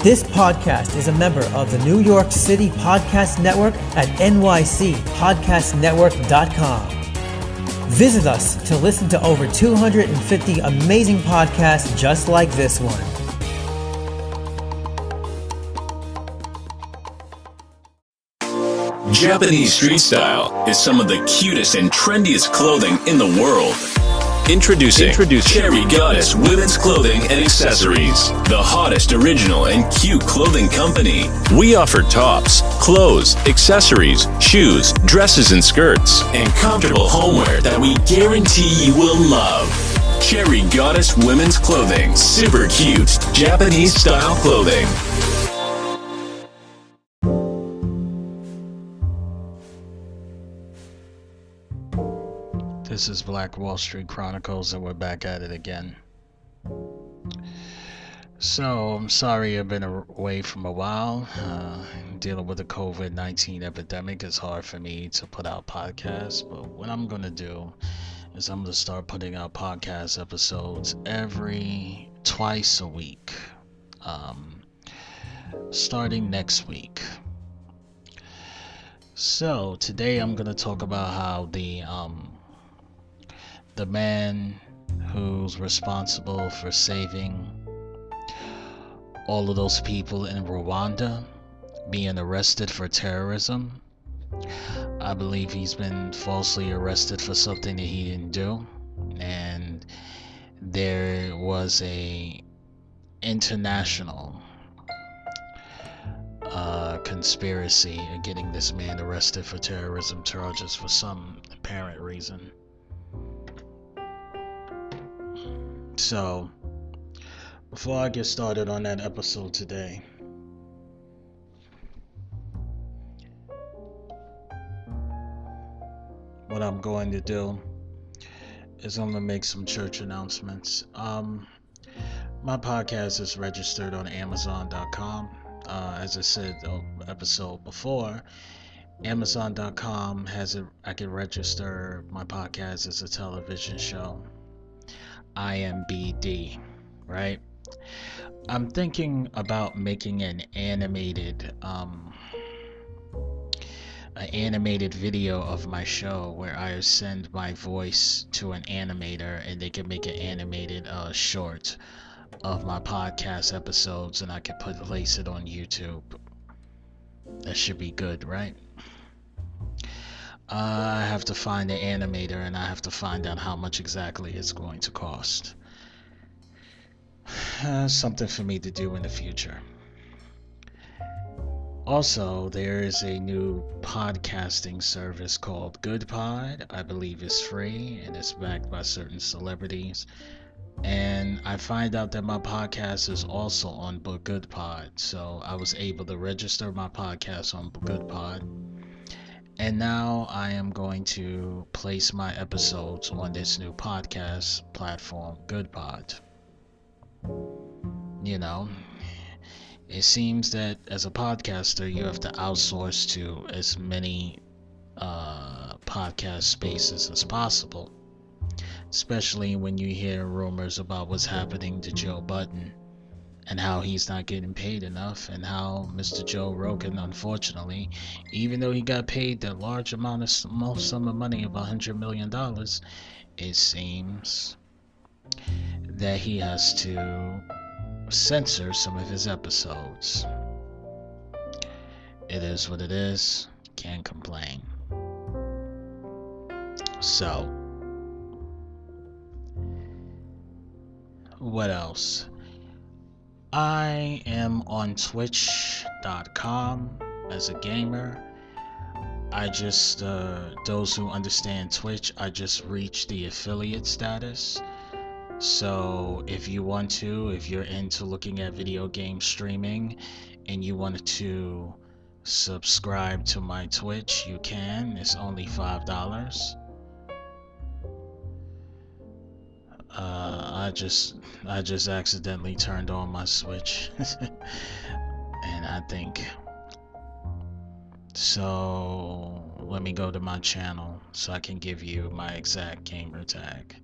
This podcast is a member of the New York City Podcast Network at nycpodcastnetwork.com. Visit us to listen to over 250 amazing podcasts just like this one. Japanese street style is some of the cutest and trendiest clothing in the world. Introducing Cherry Goddess Women's Clothing and Accessories, the hottest original and cute clothing company. We offer tops, clothes, accessories, shoes, dresses and skirts, and comfortable homeware that we guarantee you will love. Cherry Goddess Women's Clothing, super cute Japanese style clothing. This is Black Wall Street Chronicles, and we're back at it again. So, I'm sorry I've been away from a while. Dealing with the COVID-19 epidemic, it's hard for me to put out podcasts, but what I'm going to do is I'm going to start putting out podcast episodes twice a week, starting next week. So, today I'm going to talk about how the man who's responsible for saving all of those people in Rwanda being arrested for terrorism. I believe he's been falsely arrested for something that he didn't do, and there was a international conspiracy of getting this man arrested for terrorism charges for some apparent reason. So, before I get started on that episode today, what I'm going to do is I'm going to make some church announcements. My podcast is registered on Amazon.com. As I said the episode before, Amazon.com I can register my podcast as a television show. IMBD, right? I'm thinking about making an animated video of my show where I send my voice to an animator and they can make an animated short of my podcast episodes, and I can place it on YouTube. That should be good, right? I have to find an animator, and I have to find out how much exactly it's going to cost. Something for me to do in the future. Also, there is a new podcasting service called GoodPod. I believe it's free, and it's backed by certain celebrities. And I find out that my podcast is also on GoodPod, so I was able to register my podcast on GoodPod. And now I am going to place my episodes on this new podcast platform, GoodPod. You know, it seems that as a podcaster, you have to outsource to as many podcast spaces as possible. Especially when you hear rumors about what's happening to Joe Budden and how he's not getting paid enough, and how Mr. Joe Rogan, unfortunately, even though he got paid that large amount of sum of money of $100 million, it seems that he has to censor some of his episodes. It is what it is. Can't complain. So, what else? I am on Twitch.com as a gamer. I just, those who understand Twitch, I just reached the affiliate status. So if you're into looking at video game streaming and you wanted to subscribe to my Twitch, you can. It's only $5. I just accidentally turned on my Switch. And I think so. Let me go to my channel so I can give you my exact gamer tag.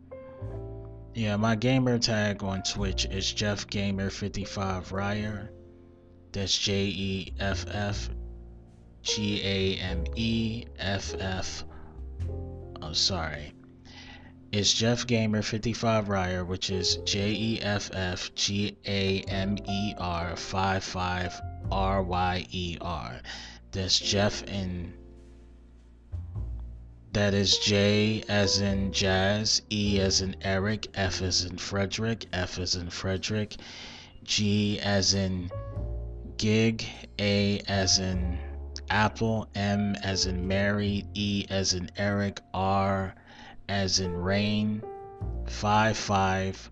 Yeah, my gamer tag on Twitch is JeffGamer55Ryer. That's JEFFGAMEFF. Oh, sorry. It's Jeff Gamer 55 Ryer, which is JEFFGAMER 55 RYER. That's Jeff in. That is J as in Jazz, E as in Eric, F as in Frederick, F as in Frederick, G as in Gig, A as in Apple, M as in Mary, E as in Eric, R as in Rain, 55,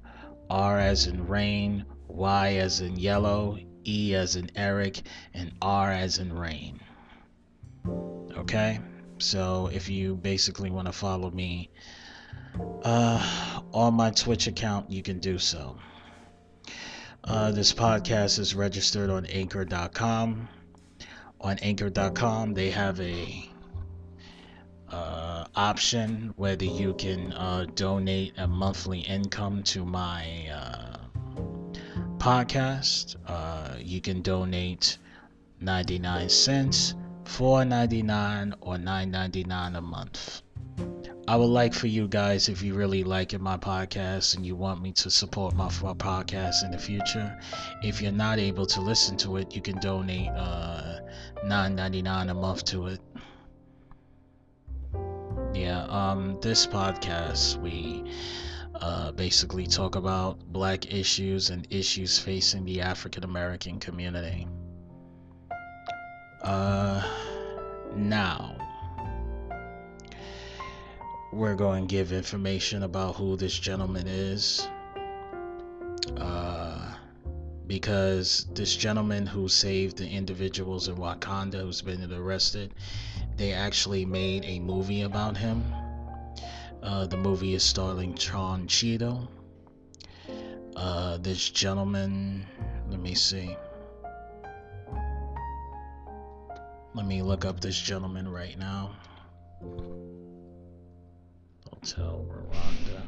R as in Rain, Y as in Yellow, E as in Eric, and R as in Rain. Okay? So if you basically want to follow me on my Twitch account, you can do so. This podcast is registered on Anchor.com. On Anchor.com, they have a option whether you can donate a monthly income to my podcast. You can donate 99 cents, $4.99 or $9.99 a month. I would like for you guys, if you really like my podcast and you want me to support my podcast in the future, if you're not able to listen to it, you can donate $9.99 a month to it. Yeah, this podcast, we basically talk about black issues and issues facing the African American community. Now, we're going to give information about who this gentleman is. Because this gentleman who saved the individuals in Wakanda who's been arrested, they actually made a movie about him. The movie is starring Sean Cheadle. This gentleman, let me see. Let me look up this gentleman right now. Hotel Rwanda.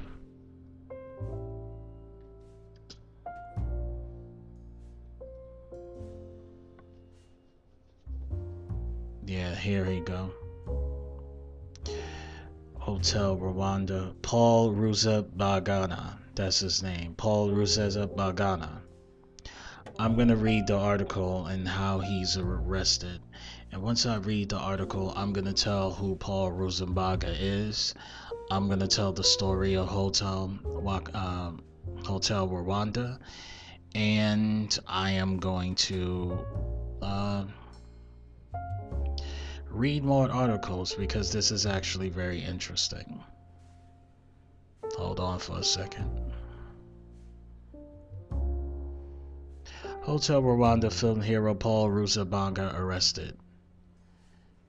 Yeah, here we go. Hotel Rwanda. Paul Rusesabagina. That's his name. Paul Rusesabagina. I'm going to read the article and how he's arrested. And once I read the article, I'm going to tell who Paul Rusesabagina is. I'm going to tell the story of Hotel Rwanda. And I am going to read more articles because this is actually very interesting. Hold on for a second. Hotel Rwanda film hero Paul Rusesabagina arrested.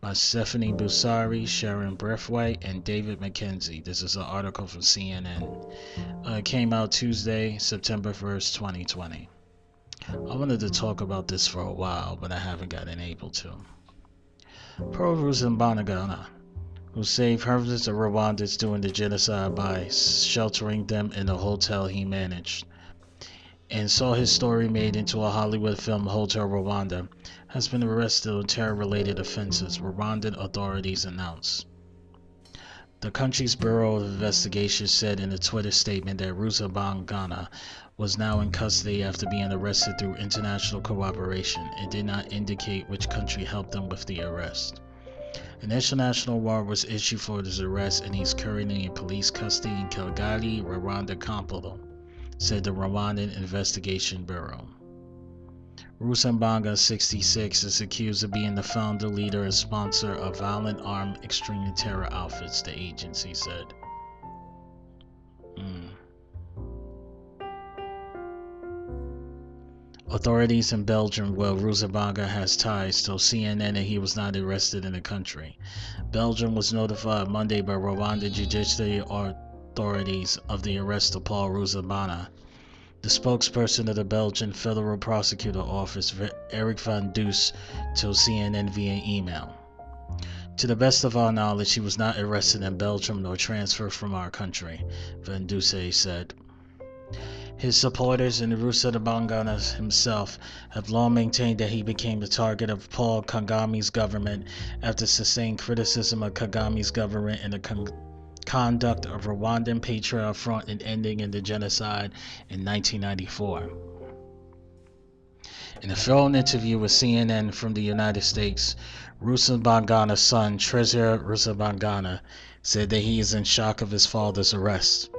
By Stephanie Busari, Sharon Braithwaite, and David McKenzie. This is an article from CNN. It came out Tuesday, September 1st, 2020. I wanted to talk about this for a while, but I haven't gotten able to. Paul Rusesabagina, who saved hundreds of Rwandans during the genocide by sheltering them in a hotel he managed, and saw his story made into a Hollywood film, Hotel Rwanda, has been arrested on terror-related offenses, Rwandan authorities announced. The country's Bureau of Investigation said in a Twitter statement that Rusesabagina was now in custody after being arrested through international cooperation. It did not indicate which country helped them with the arrest. An international warrant was issued for his arrest, and he's currently in police custody in Kigali, Rwanda capital, said the Rwandan Investigation Bureau. Rusesabagina, 66, is accused of being the founder, leader, and sponsor of violent armed extreme terror outfits, the agency said. Authorities in Belgium, where Rusesabagina has ties, told CNN that he was not arrested in the country. Belgium was notified Monday by Rwanda judicial authorities of the arrest of Paul Rusesabagina. The spokesperson of the Belgian Federal Prosecutor Office, Eric van Duus, told CNN via email. To the best of our knowledge, he was not arrested in Belgium nor transferred from our country, van Duus said. His supporters and Rusesabagina himself have long maintained that he became the target of Paul Kagame's government after sustained criticism of Kagame's government and the conduct of Rwandan Patriot Front in ending in the genocide in 1994. In a phone interview with CNN from the United States, Rusesabagina's son, Treasure Rusesabagina, said that he is in shock of his father's arrest.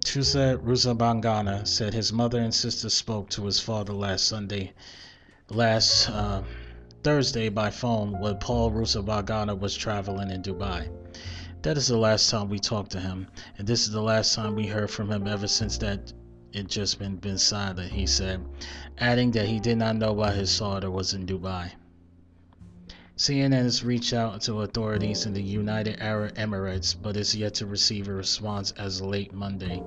Treasure Rusesabagina said his mother and sister spoke to his father last Thursday by phone when Paul Rusesabagina was traveling in Dubai. That is the last time we talked to him, and this is the last time we heard from him. Ever since that, it just been silent, he said, adding that he did not know why his daughter was in Dubai. CNN has reached out to authorities in the United Arab Emirates, but is yet to receive a response as of late Monday.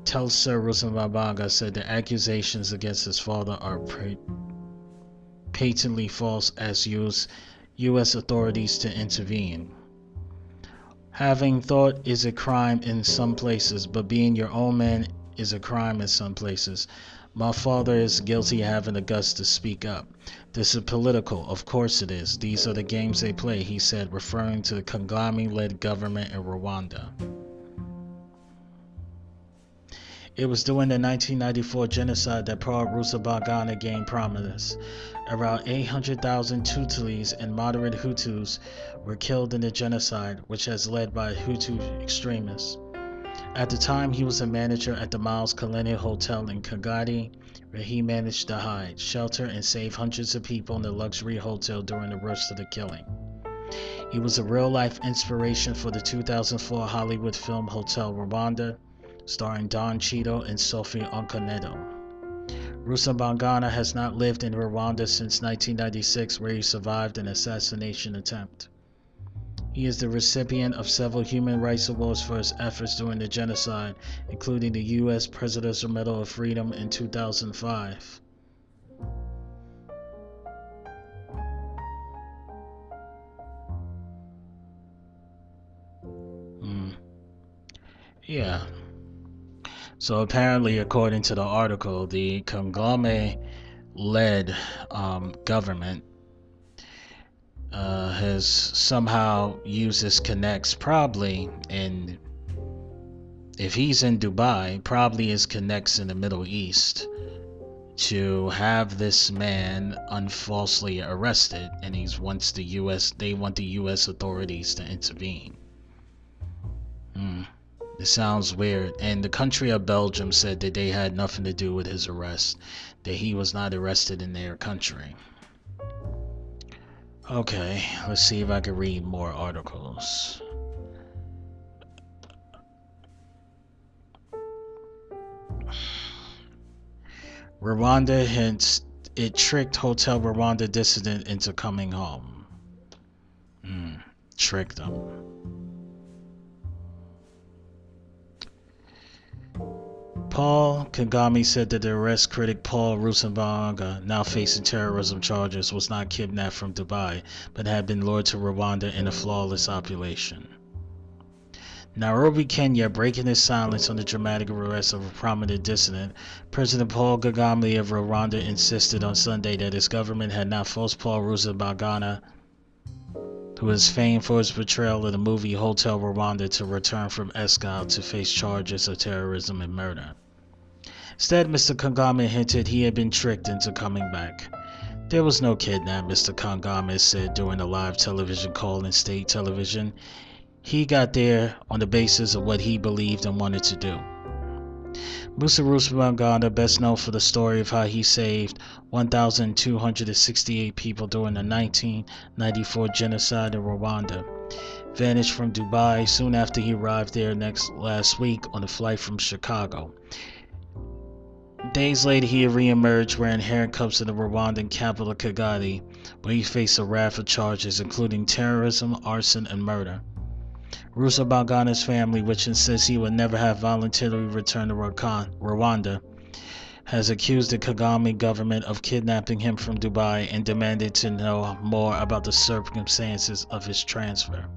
Treasure Rusesabagina said the accusations against his father are patently false, as U.S. authorities to intervene. Having thought is a crime in some places, but being your own man is a crime in some places. My father is guilty of having the guts to speak up. This is political, of course it is. These are the games they play, he said, referring to the Kagame-led government in Rwanda. It was during the 1994 genocide that Paul Rusesabagina gained prominence. Around 800,000 Tutsis and moderate Hutus were killed in the genocide, which was led by Hutu extremists. At the time, he was a manager at the Miles Colonial Hotel in Kigali, where he managed to hide, shelter, and save hundreds of people in the luxury hotel during the worst of the killing. He was a real-life inspiration for the 2004 Hollywood film Hotel Rwanda, starring Don Cheadle and Sophie Okonedo. Rusesabagina has not lived in Rwanda since 1996, where he survived an assassination attempt. He is the recipient of several human rights awards for his efforts during the genocide, including the U.S. Presidential Medal of Freedom in 2005. Yeah. So apparently, according to the article, the Kagame-led government has somehow used his connects, probably, and if he's in Dubai, probably his connects in the Middle East, to have this man unfalsely arrested, and they want the U.S. authorities to intervene. It sounds weird. And the country of Belgium said that they had nothing to do with his arrest, that he was not arrested in their country. Okay, let's see if I can read more articles. Rwanda hints it tricked Hotel Rwanda dissident into coming home. Tricked them. Paul Kagame said that the arrest critic Paul Rusesabagina, now facing terrorism charges, was not kidnapped from Dubai, but had been lured to Rwanda in a flawless operation. Nairobi, Kenya, breaking his silence on the dramatic arrest of a prominent dissident, President Paul Kagame of Rwanda insisted on Sunday that his government had not forced Paul Rusesabagina, who is famed for his portrayal of the movie Hotel Rwanda, to return from exile to face charges of terrorism and murder. Instead, Mr. Kagame hinted he had been tricked into coming back. There was no kidnap, Mr. Kagame said during a live television call in state television. He got there on the basis of what he believed and wanted to do. Mr. Rusesabagina, best known for the story of how he saved 1,268 people during the 1994 genocide in Rwanda, vanished from Dubai soon after he arrived there last week on a flight from Chicago. Days later, he re-emerged wearing handcuffs in the Rwandan capital Kigali, where he faced a raft of charges including terrorism, arson, and murder. Rusesabagina's family, which insists he would never have voluntarily returned to Rwanda, has accused the Kagame government of kidnapping him from Dubai and demanded to know more about the circumstances of his transfer.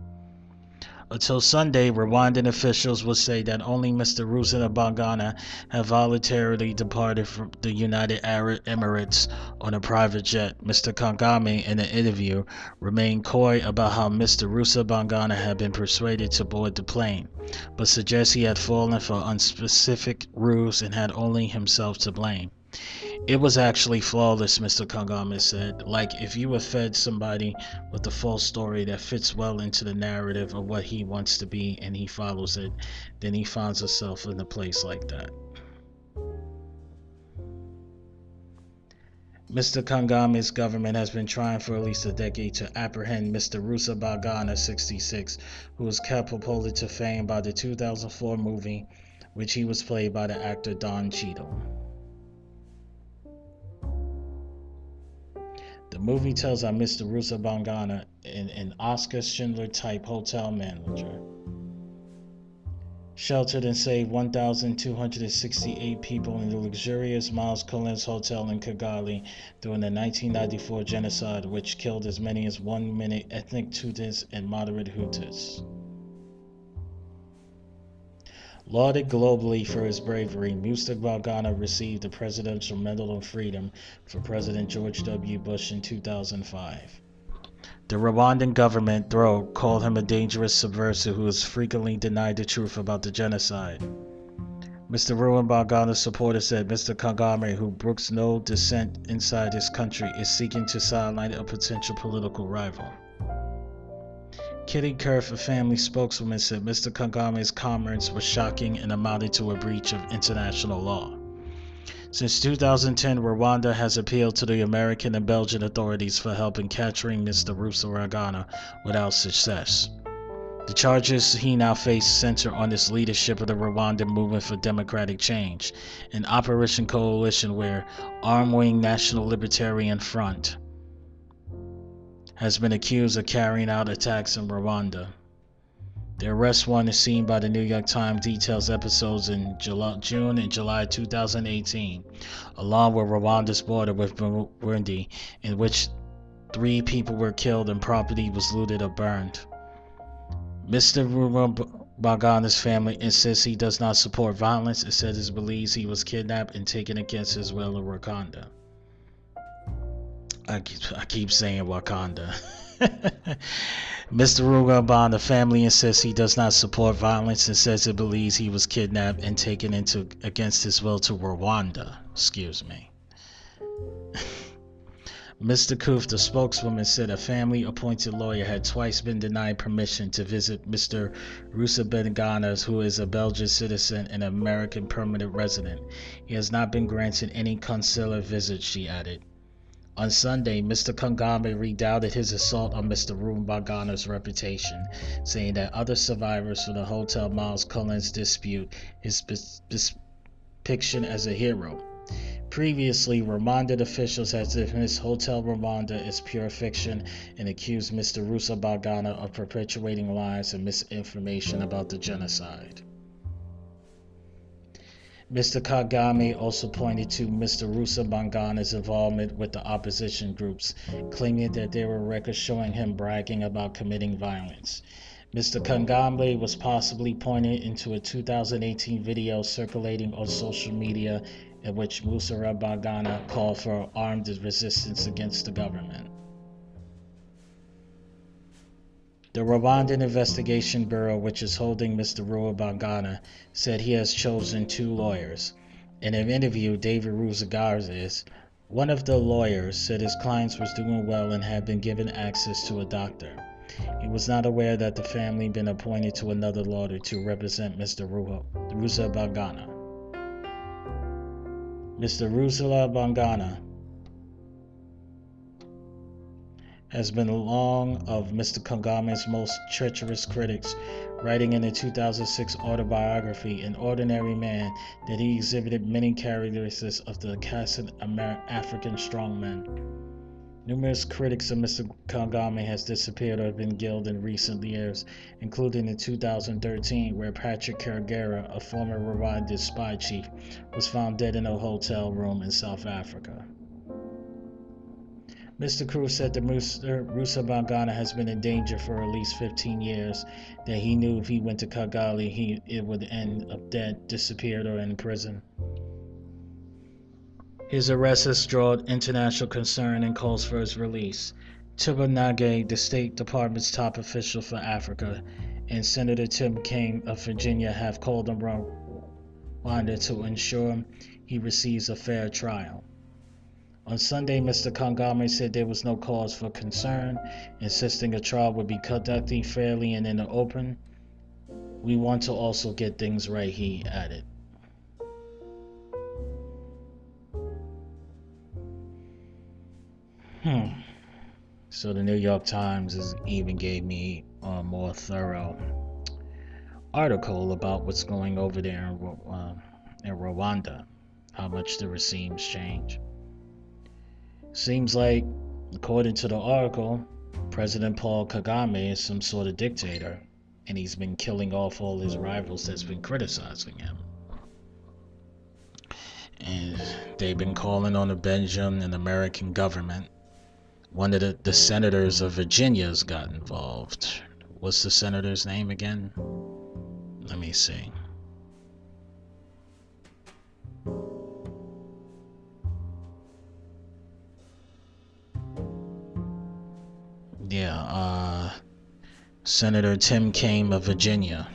Until Sunday, Rwandan officials would say that only Mr. Rusesabagina had voluntarily departed from the United Arab Emirates on a private jet. Mr. Kagame, in an interview, remained coy about how Mr. Rusesabagina had been persuaded to board the plane, but suggests he had fallen for unspecific ruse and had only himself to blame. It was actually flawless, Mr. Kagame said. Like if you were fed somebody with a false story that fits well into the narrative of what he wants to be and he follows it, then he finds himself in a place like that. Mr. Kagame's government has been trying for at least a decade to apprehend Mr. Rusesabagina, 66, who was catapulted to fame by the 2004 movie, which he was played by the actor Don Cheadle. The movie tells how Mr. Rusesabagina, an Oscar Schindler-type hotel manager, sheltered and saved 1,268 people in the luxurious Miles Collins Hotel in Kigali during the 1994 genocide, which killed as many as 1 million ethnic Tutsis and moderate Hutus. Lauded globally for his bravery, Rusesabagina received the Presidential Medal of Freedom for President George W. Bush in 2005. The Rwandan government, though, called him a dangerous subversive who has frequently denied the truth about the genocide. Mr. Rusesabagina's supporters said Mr. Kagame, who brooks no dissent inside his country, is seeking to sideline a potential political rival. Kitty Kerf, a family spokeswoman, said Mr. Kagame's comments were shocking and amounted to a breach of international law. Since 2010, Rwanda has appealed to the American and Belgian authorities for help in capturing Mr. Rusesabagina without success. The charges he now faces center on his leadership of the Rwandan Movement for Democratic Change, an Operation Coalition where arm-wing National Libertarian Front has been accused of carrying out attacks in Rwanda. The arrest warrant is seen by the New York Times details episodes in June and July 2018, along with Rwanda's border with Burundi, in which 3 people were killed and property was looted or burned. Mr. Rusesabagina's family insists he does not support violence and says he believes he was kidnapped and taken against his will in Wakanda. I keep saying Wakanda. Mr. Rusesabagina's family insists he does not support violence and says it believes he was kidnapped and taken against his will to Rwanda. Mr. Koof, the spokeswoman, said a family-appointed lawyer had twice been denied permission to visit Mr. Rusesabagina, who is a Belgian citizen and an American permanent resident. He has not been granted any consular visits, she added. On Sunday, Mr. Kagame redoubted his assault on Mr. Rusesabagina's reputation, saying that other survivors from the Hotel Miles Collins dispute his depiction as a hero. Previously, Rwandan officials had dismissed Hotel Rwanda as pure fiction and accused Mr. Rusesabagina of perpetuating lies and misinformation about the genocide. Mr. Kagame also pointed to Mr. Rusesabagina's involvement with the opposition groups, claiming that there were records showing him bragging about committing violence. Mr. Kagame was possibly pointed into a 2018 video circulating on social media in which Rusesabagina called for armed resistance against the government. The Rwandan Investigation Bureau, which is holding Mr. Rusesabagina, said he has chosen 2 lawyers. In an interview, David Rusesabagina, one of the lawyers, said his client was doing well and had been given access to a doctor. He was not aware that the family had been appointed to another lawyer to represent Mr. Rusesabagina. Mr. Rusesabagina has been long of Mr. Kagame's most treacherous critics, writing in a 2006 autobiography, An Ordinary Man, that he exhibited many characteristics of the classic African strongman. Numerous critics of Mr. Kagame has disappeared or have been killed in recent years, including in 2013, where Patrick Karegeya, a former Rwandan spy chief, was found dead in a hotel room in South Africa. Mr. Cruz said that Mr. Rusesabagina has been in danger for at least 15 years, that he knew if he went to Kigali, it would end up dead, disappeared, or in prison. His arrest has drawn international concern and calls for his release. Tibanage, the State Department's top official for Africa, and Senator Tim Kaine of Virginia have called on Rwanda to ensure he receives a fair trial. On Sunday, Mr. Kagame said there was no cause for concern, insisting a trial would be conducted fairly and in the open. We want to also get things right, he added. So the New York Times even gave me a more thorough article about what's going over there in Rwanda, how much the regime's changed. Seems like, according to the article, President Paul Kagame is some sort of dictator, and he's been killing off all his rivals that's been criticizing him. And they've been calling on the Belgian and American government. One of the senators of Virginia's got involved. What's the senator's name again? Let me see. Senator Tim Kaine of Virginia.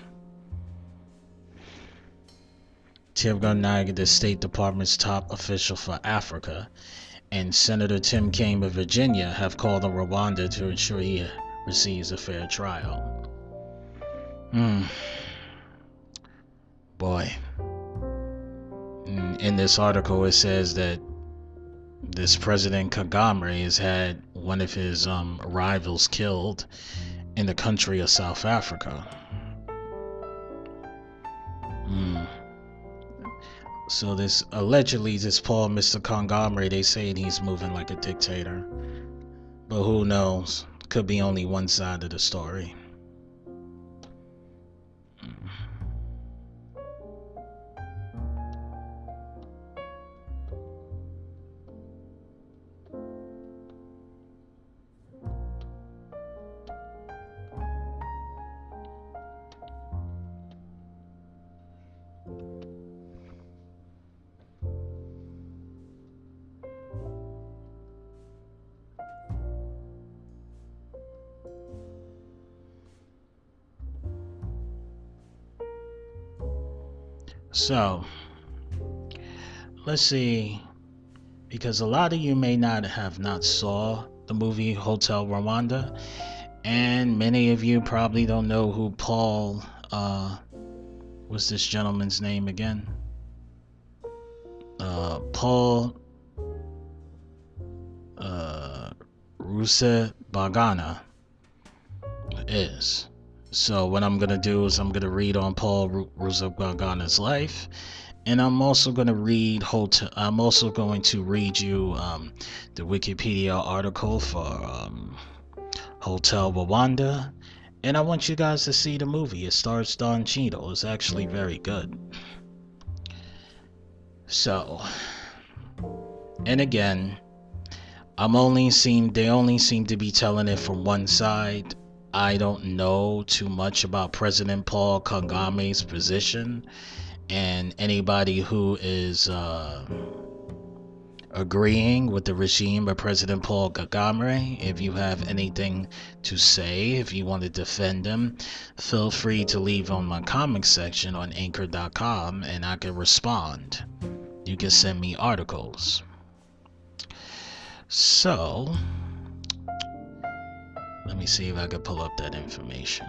Tibanage, the State Department's top official for Africa, and Senator Tim Kaine of Virginia have called on Rwanda to ensure he receives a fair trial. Boy. In this article, it says that this President Kagame has had one of his rivals killed in the country of South Africa. So this allegedly this Mr. Kagame, they saying he's moving like a dictator, but who knows? Could be only one side of the story. So, let's see, because a lot of you may not saw the movie Hotel Rwanda, and many of you probably don't know who Paul, what's this gentleman's name again? Paul Rusesabagina is. So what I'm going to do is I'm going to read on Paul Rusesabagina's life, and I'm also going to read you the Wikipedia article for Hotel Rwanda, and I want you guys to see the movie. It stars Don Cheadle. It's actually very good. So, and again, they only seem to be telling it from one side. I don't know too much about President Paul Kagame's position, and anybody who is agreeing with the regime of President Paul Kagame, if you have anything to say, if you want to defend him, feel free to leave on my comment section on anchor.com and I can respond. You can send me articles. So, let me see if I can pull up that information.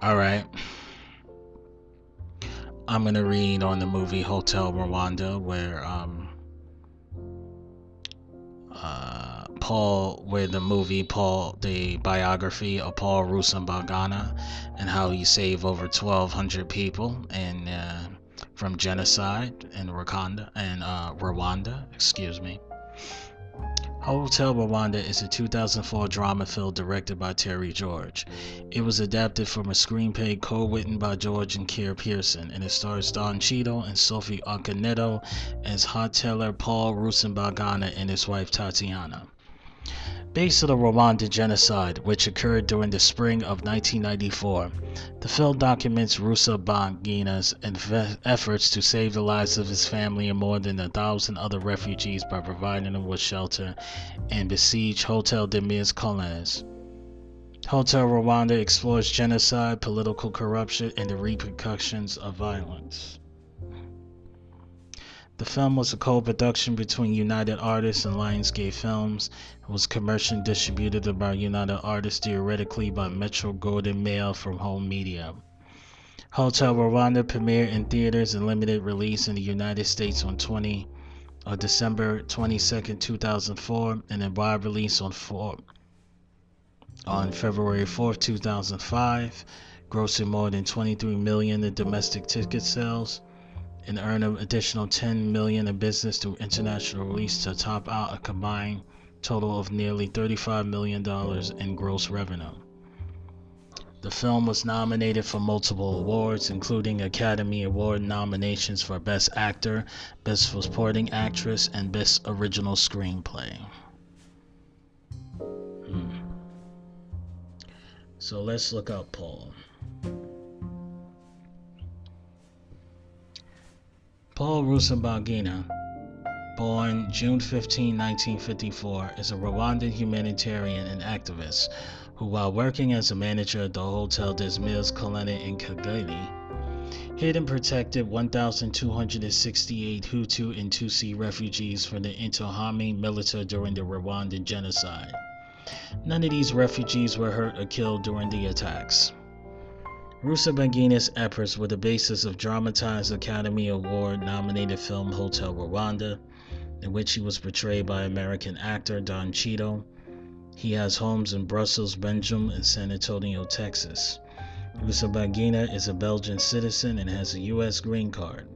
All right. I'm going to read on the movie Hotel Rwanda, where the biography of Paul Rusesabagina and how he saved over 1,200 people and from genocide in Rwanda. Hotel Rwanda is a 2004 drama film directed by Terry George. It was adapted from a screenplay co-written by George and Keir Pearson, and it stars Don Cheadle and Sophie Okonedo as hoteler Paul Rusesabagina and his wife Tatiana. Based on the Rwanda Genocide, which occurred during the spring of 1994, the film documents Rusesabagina's efforts to save the lives of his family and more than 1,000 other refugees by providing them with shelter in besieged Hotel des Mille Collines. Hotel Rwanda explores genocide, political corruption, and the repercussions of violence. The film was a co-production between United Artists and Lionsgate Films. It was commercially distributed by United Artists, theoretically by Metro-Goldwyn-Mayer from Home Media. Hotel Rwanda premiered in theaters and limited release in the United States on December 22, 2004, and then wide release on February 4, 2005, grossing more than $23 million in domestic ticket sales, and earn an additional $10 million in business through international release to top out a combined total of nearly $35 million in gross revenue. The film was nominated for multiple awards, including Academy Award nominations for Best Actor, Best Supporting Actress, and Best Original Screenplay. So let's look up Paul. Paul Rusesabagina, born June 15, 1954, is a Rwandan humanitarian and activist who, while working as a manager at the Hotel des Mille Collines in Kigali, hid and protected 1,268 Hutu and Tutsi refugees from the Interahamwe militia during the Rwandan Genocide. None of these refugees were hurt or killed during the attacks. Rusesabagina's efforts were the basis of dramatized Academy Award-nominated film Hotel Rwanda, in which he was portrayed by American actor Don Cheadle. He has homes in Brussels, Belgium, and San Antonio, Texas. Rusesabagina is a Belgian citizen and has a U.S. green card.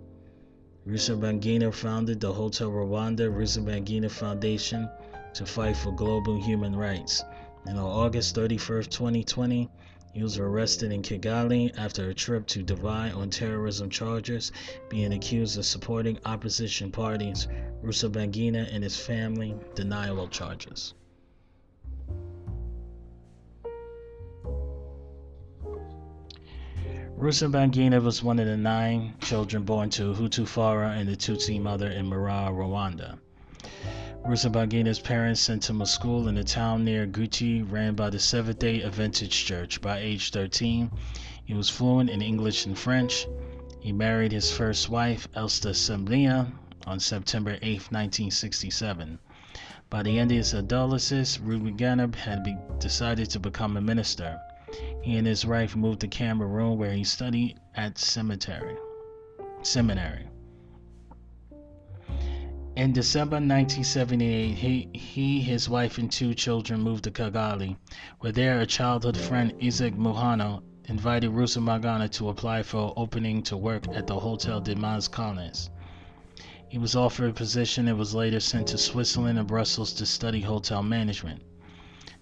Rusesabagina founded the Hotel Rwanda Rusesabagina Foundation to fight for global human rights. And on August 31, 2020, he was arrested in Kigali after a trip to Dubai on terrorism charges, being accused of supporting opposition parties. Rusesabagina and his family deny all charges. Rusesabagina was one of the 9 children born to a Hutu father and a Tutsi mother in Mara, Rwanda. Rusesabagina's parents sent him to school in a town near Gucci ran by the Seventh-day Adventist Church. By age 13, he was fluent in English and French. He married his first wife, Elsta Semblia, on September 8, 1967. By the end of his adolescence, Rusesabagina had decided to become a minister. He and his wife moved to Cameroon, where he studied at seminary. In December 1978, he, his wife, and 2 children moved to Kigali, where their childhood friend Isaac Muhano invited Rusesabagina to apply for an opening to work at the Hotel des Mille Collines. He was offered a position and was later sent to Switzerland and Brussels to study hotel management.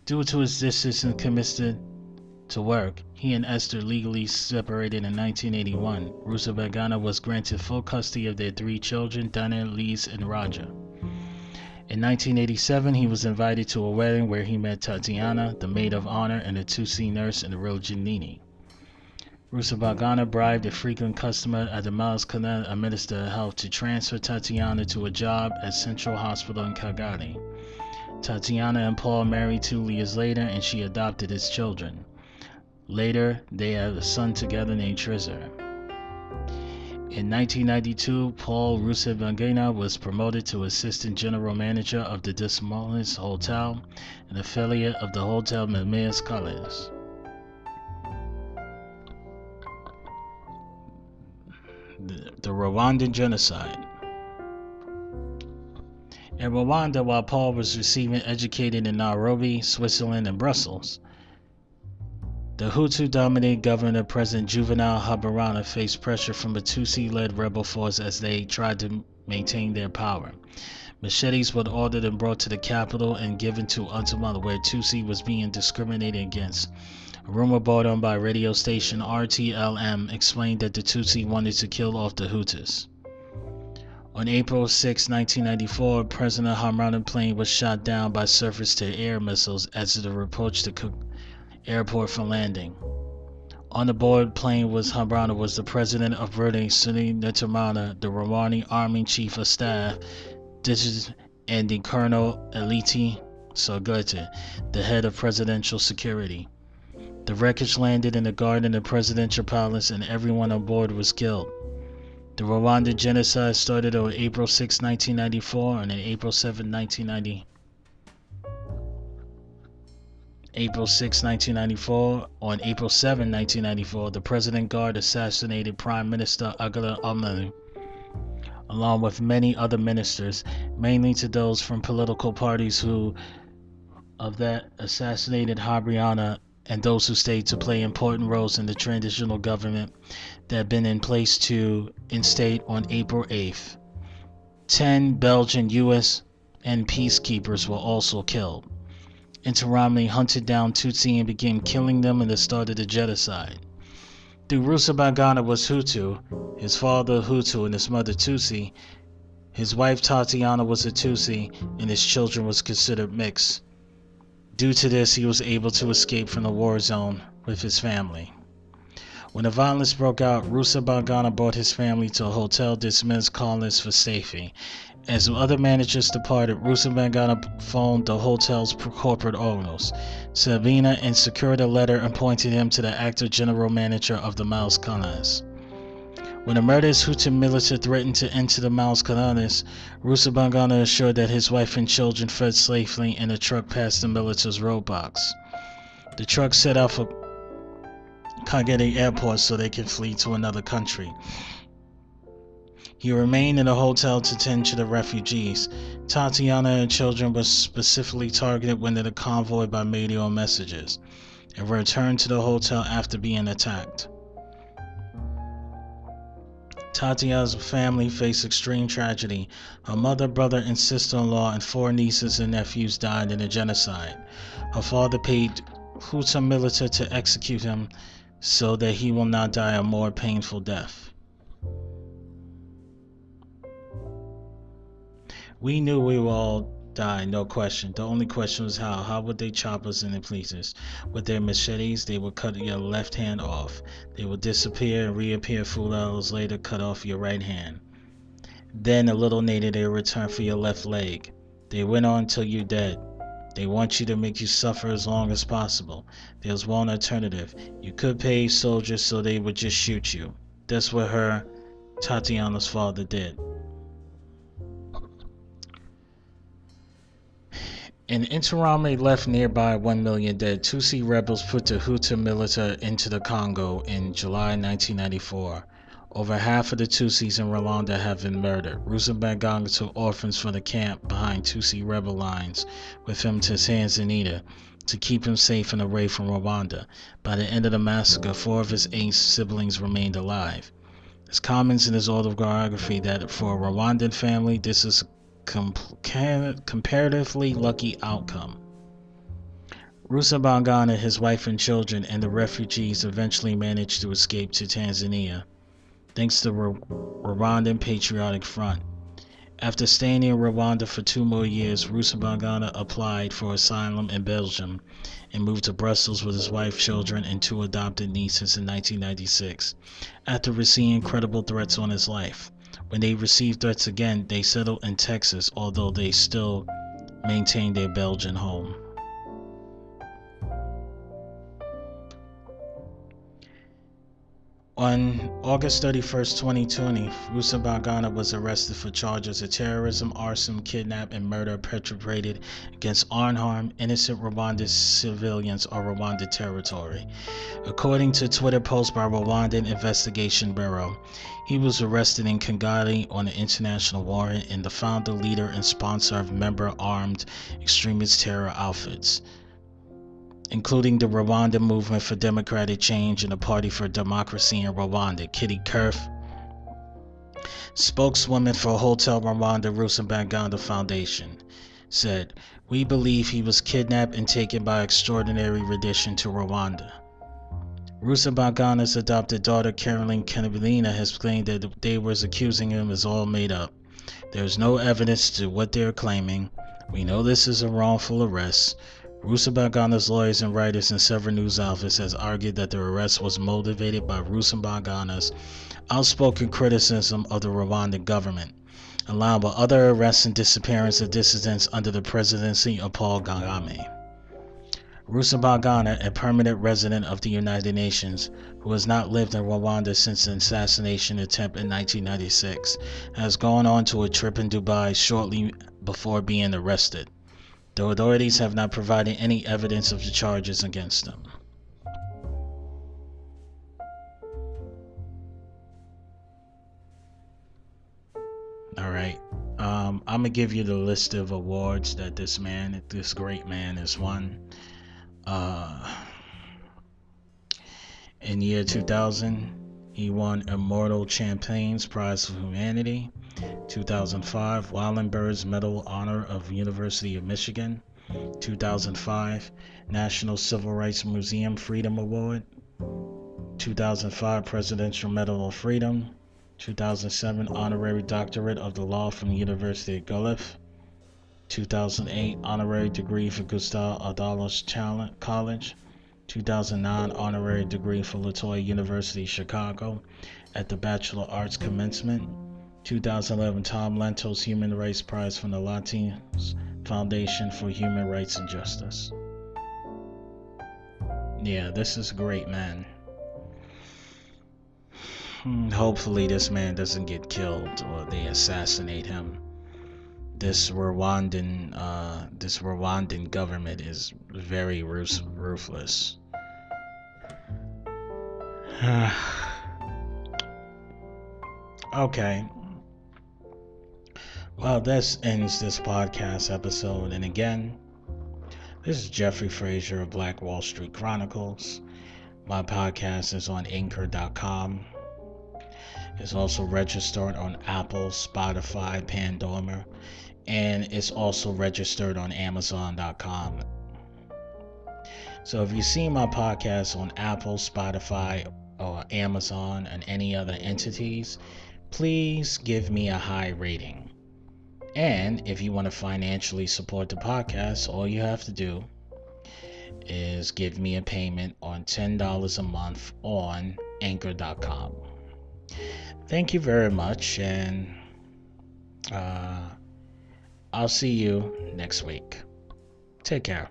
Due to his distance and commitment to work, he and Esther legally separated in 1981. Rusesabagina was granted full custody of their 3 children, Dana, Lise, and Raja. In 1987, he was invited to a wedding where he met Tatiana, the maid of honor, and a Tutsi nurse in the Rojanini. Rusesabagina bribed a frequent customer at the Mille Collines, a minister of health, to transfer Tatiana to a job at Central Hospital in Kigali. Tatiana and Paul married 2 years later, and she adopted his children. Later, they had a son together named Treasure. In 1992, Paul Rusesabagina was promoted to Assistant General Manager of the Des Moines Hotel, an affiliate of the Hotel des Mille Collines. The Rwandan Genocide. In Rwanda, while Paul was receiving educated in Nairobi, Switzerland, and Brussels, The Hutu-dominated government of President Juvenal Habyarimana faced pressure from a Tutsi-led rebel force as they tried to maintain their power. Machetes were ordered and brought to the capital and given to Antamala, where Tutsi was being discriminated against. A rumor brought on by radio station RTLM explained that the Tutsi wanted to kill off the Hutus. On April 6, 1994, President Habyarimana's plane was shot down by surface-to-air missiles as it approached the airport for landing. On the board plane was Habyarimana was the president of Rwanda, Suni Netamana, the Rwandan Army Chief of Staff, and the Colonel Eliti Sogete, the head of presidential security. The wreckage landed in the garden of the presidential palace and everyone on board was killed. The Rwanda Genocide started on April 6, 1994 and on April 7, 1994, the President Guard assassinated Prime Minister Agala Amanu, along with many other ministers, mainly to those from political parties that assassinated Habyarimana and those who stayed to play important roles in the transitional government that had been in place to instate on April 8th. 10 Belgian, US, and peacekeepers were also killed. Interahamwe hunted down Tutsi and began killing them in the start of the genocide. Though Rusesabagina was Hutu, his father Hutu and his mother Tutsi, his wife Tatiana was a Tutsi, and his children was considered mixed. Due to this, he was able to escape from the war zone with his family. When the violence broke out, Rusesabagina brought his family to a hotel dismissed colonists for safety. As other managers departed, Rusesabagina phoned the hotel's corporate owners, Sabina, and secured a letter appointing him to the active general manager of the Mao's colonists. When the murderous Hutu militia threatened to enter the Mao's colonists, Rusesabagina assured that his wife and children fled safely in a truck past the militia's roadblocks. The truck set out for Kagere Airport so they could flee to another country. He remained in the hotel to tend to the refugees. Tatiana and children were specifically targeted when they convoyed by radio messages and returned to the hotel after being attacked. Tatiana's family faced extreme tragedy. Her mother, brother, and sister-in-law and 4 nieces and nephews died in the genocide. Her father paid Hutu militia to execute him so that he will not die a more painful death. We knew we would all die, no question. The only question was how. How would they chop us into pieces? With their machetes, they would cut your left hand off. They would disappear and reappear a few hours later, cut off your right hand. Then a little later, they would return for your left leg. They went on till you're dead. They want you to make you suffer as long as possible. There was one alternative. You could pay soldiers so they would just shoot you. That's what Tatiana's father did. An Interahamwe left nearby 1 million dead. Tutsi rebels put the Hutu militia into the Congo in July 1994. Over half of the Tutsis in Rwanda have been murdered. Rusesabagina took orphans from the camp behind Tutsi rebel lines with him to Tanzania to keep him safe and away from Rwanda. By the end of the massacre, 4 of his 8 siblings remained alive. It comments in his autobiography that for a Rwandan family, this is comparatively lucky outcome. Rusesabagina, his wife and children, and the refugees eventually managed to escape to Tanzania, thanks to the Rwandan Patriotic Front. After staying in Rwanda for 2 more years, Rusesabagina applied for asylum in Belgium and moved to Brussels with his wife, children, and 2 adopted nieces in 1996, after receiving credible threats on his life. When they received threats again, they settled in Texas, although they still maintained their Belgian home. On August 31st, 2020, Rusesabagina was arrested for charges of terrorism, arson, kidnap, and murder perpetrated against unarmed, innocent Rwandan civilians on Rwanda territory. According to Twitter post by Rwandan Investigation Bureau, he was arrested in Kigali on an international warrant and the founder, leader, and sponsor of member-armed extremist terror outfits. including the Rwanda Movement for Democratic Change and the Party for Democracy in Rwanda, Kitty Kerf. Spokeswoman for Hotel Rwanda Rusesabagina Foundation said, "We believe he was kidnapped and taken by extraordinary rendition to Rwanda." Rusesabagina's adopted daughter Caroline Kennebelina has claimed that they were accusing him is all made up. There is no evidence to what they are claiming. We know this is a wrongful arrest. Rusesabagina's lawyers and writers in several news outlets has argued that the arrest was motivated by Rusesabagina's outspoken criticism of the Rwandan government, along with other arrests and disappearance of dissidents under the presidency of Paul Kagame. Rusesabagina, a permanent resident of the United Nations, who has not lived in Rwanda since the assassination attempt in 1996, has gone on to a trip in Dubai shortly before being arrested. The authorities have not provided any evidence of the charges against him. Alright, I'm gonna give you the list of awards that this great man has won. In year 2000, he won Immortal Champagne's Prize for Humanity. 2005, Wallenberg's Medal of Honor of University of Michigan. 2005, National Civil Rights Museum Freedom Award. 2005, Presidential Medal of Freedom. 2007, Honorary Doctorate of the Law from the University of Guelph. 2008, Honorary Degree for Gustav Adolphus College. 2009, Honorary Degree for Latoya University, Chicago, at the Bachelor of Arts Commencement. 2011, Tom Lantos Human Rights Prize from the Latinos Foundation for Human Rights and Justice. Yeah, this is a great man. Hopefully this man doesn't get killed or they assassinate him. This Rwandan government is very ruthless. Okay. Well, this ends this podcast episode. And again, this is Jeffrey Frazier of Black Wall Street Chronicles. My podcast is on Anchor.com. It's also registered on Apple, Spotify, Pandora, and it's also registered on Amazon.com. So if you see my podcast on Apple, Spotify, or Amazon and any other entities, please give me a high rating. And if you want to financially support the podcast, all you have to do is give me a payment on $10 a month on Anchor.com. Thank you very much, and I'll see you next week. Take care.